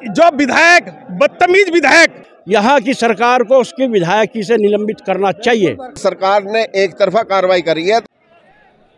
जो विधायक बदतमीज विधायक, यहाँ की सरकार को उसकी विधायकी से निलंबित करना चाहिए। सरकार ने एक तरफा कार्रवाई करी है।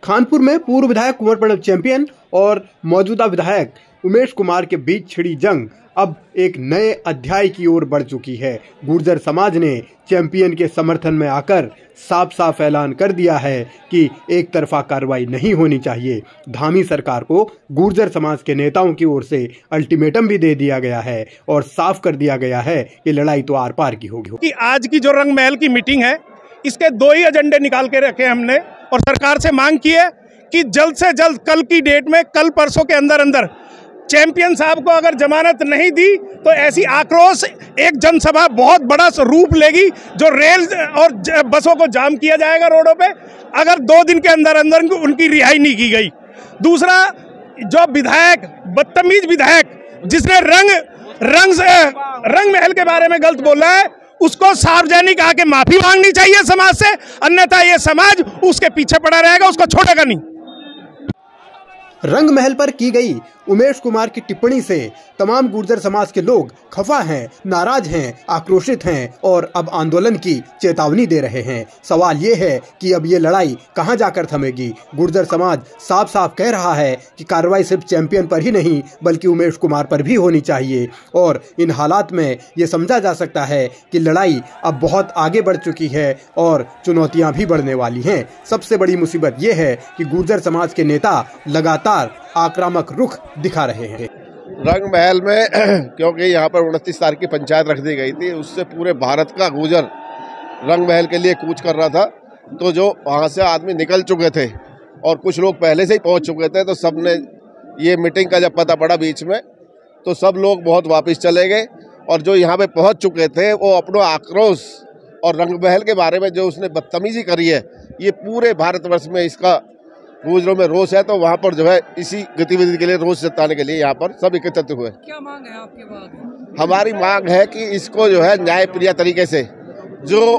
खानपुर में पूर्व विधायक कुंवर प्रणव चैंपियन और मौजूदा विधायक उमेश कुमार के बीच छिड़ी जंग अब एक नए अध्याय की ओर बढ़ चुकी है। गुर्जर समाज ने चैंपियन के समर्थन में आकर साफ साफ ऐलान कर दिया है कि एक तरफा कार्रवाई नहीं होनी चाहिए। धामी सरकार को गुर्जर समाज के नेताओं की ओर से अल्टीमेटम भी दे दिया गया है और साफ कर दिया गया है कि लड़ाई तो आर पार की होगी। कि आज की जो रंग महल की मीटिंग है, इसके दो ही एजेंडे निकाल के रखे हमने और सरकार से मांग की है कि जल्द से जल्द कल की डेट में, कल परसों के अंदर अंदर चैंपियन साहब को अगर जमानत नहीं दी तो ऐसी आक्रोश एक जनसभा बहुत बड़ा रूप लेगी, जो रेल और बसों को जाम किया जाएगा रोडों पे, अगर 2 दिन के अंदर अंदर उनकी रिहाई नहीं की गई। दूसरा, जो विधायक बदतमीज विधायक जिसने रंग महल के बारे में गलत बोला है, उसको सार्वजनिक आके माफी मांगनी चाहिए समाज से, अन्यथा ये समाज उसके पीछे पड़ा रहेगा, उसको छोड़ेगा नहीं। रंग महल पर की गई उमेश कुमार की टिप्पणी से तमाम गुर्जर समाज के लोग खफा हैं, नाराज हैं, आक्रोशित हैं और अब आंदोलन की चेतावनी दे रहे हैं। सवाल ये है कि अब ये लड़ाई कहां जाकर थमेगी। गुर्जर समाज साफ साफ कह रहा है कि कार्रवाई सिर्फ चैंपियन पर ही नहीं बल्कि उमेश कुमार पर भी होनी चाहिए और इन हालात में ये समझा जा सकता है कि लड़ाई अब बहुत आगे बढ़ चुकी है और चुनौतियां भी बढ़ने वाली हैं। सबसे बड़ी मुसीबत ये है कि गुर्जर समाज के नेता लगातार आक्रामक रुख दिखा रहे हैं। रंग महल में क्योंकि यहाँ पर 29 तारीख की पंचायत रख दी गई थी, उससे पूरे भारत का गुर्जर रंग महल के लिए कूच कर रहा था, तो जो वहाँ से आदमी निकल चुके थे और कुछ लोग पहले से ही पहुँच चुके थे, तो सब ने ये मीटिंग का जब पता पड़ा बीच में, तो सब लोग बहुत वापस चले गए और जो यहाँ पे पहुँच चुके थे वो अपना आक्रोश और रंग महल के बारे में जो उसने बदतमीजी करी है, ये पूरे भारतवर्ष में इसका गुर्जरों में रोष है, तो वहाँ पर जो है इसी गतिविधि के लिए रोष जताने के लिए यहाँ पर सब एकत्रित हुए। क्या मांग है आपके पास? हमारी मांग है कि इसको जो है न्यायप्रिय तरीके से, जो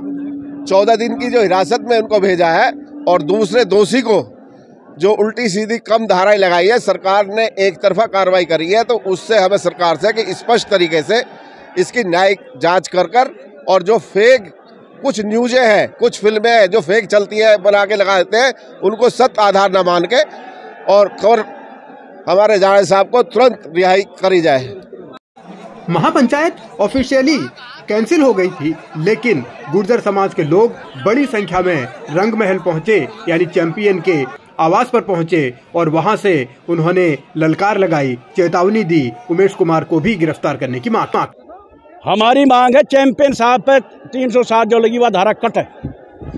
14 दिन की जो हिरासत में उनको भेजा है और दूसरे दोषी को जो उल्टी सीधी कम धाराएं लगाई है, सरकार ने एक तरफा कार्रवाई करी है, तो उससे हमें सरकार से कि स्पष्ट तरीके से इसकी न्यायिक जाँच कर और जो फेक कुछ न्यूज़ें हैं, कुछ फिल्में हैं जो फेक चलती है बना के लगा देते हैं, उनको सत्य आधार न मान के और हमारे जाने साहब को तुरंत रिहाई करी जाए। महापंचायत ऑफिशियली कैंसिल हो गई थी, लेकिन गुर्जर समाज के लोग बड़ी संख्या में रंग महल पहुंचे, यानी चैंपियन के आवास पर पहुंचे और वहां से उन्होंने ललकार लगाई, चेतावनी दी, उमेश कुमार को भी गिरफ्तार करने की मांग। हमारी मांग है चैंपियन साहब पर 307 जो लगी हुआ धारा कट है।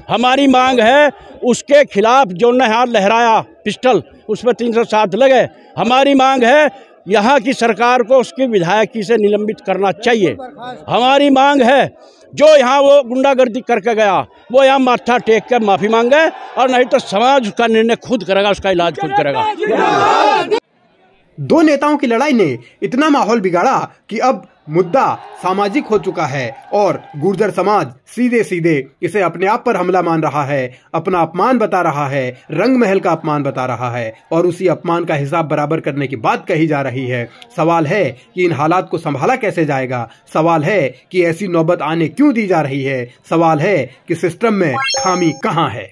हमारी मांग है उसके खिलाफ जो ने हाथ लहराया पिस्टल, उस पर 307 लगे। हमारी मांग है यहाँ की सरकार को उसकी विधायकी से निलंबित करना चाहिए। हमारी मांग है जो यहाँ वो गुंडागर्दी करके गया वो यहाँ माथा टेक कर माफ़ी मांगे, और नहीं तो समाज उसका निर्णय खुद करेगा, उसका इलाज खुद करेगा। दो नेताओं की लड़ाई ने इतना माहौल बिगाड़ा कि अब मुद्दा सामाजिक हो चुका है और गुर्जर समाज सीधे सीधे इसे अपने आप पर हमला मान रहा है, अपना अपमान बता रहा है, रंग महल का अपमान बता रहा है और उसी अपमान का हिसाब बराबर करने की बात कही जा रही है। सवाल है कि इन हालात को संभाला कैसे जाएगा। सवाल है कि ऐसी नौबत आने क्यों दी जा रही है। सवाल है कि सिस्टम में खामी कहाँ है।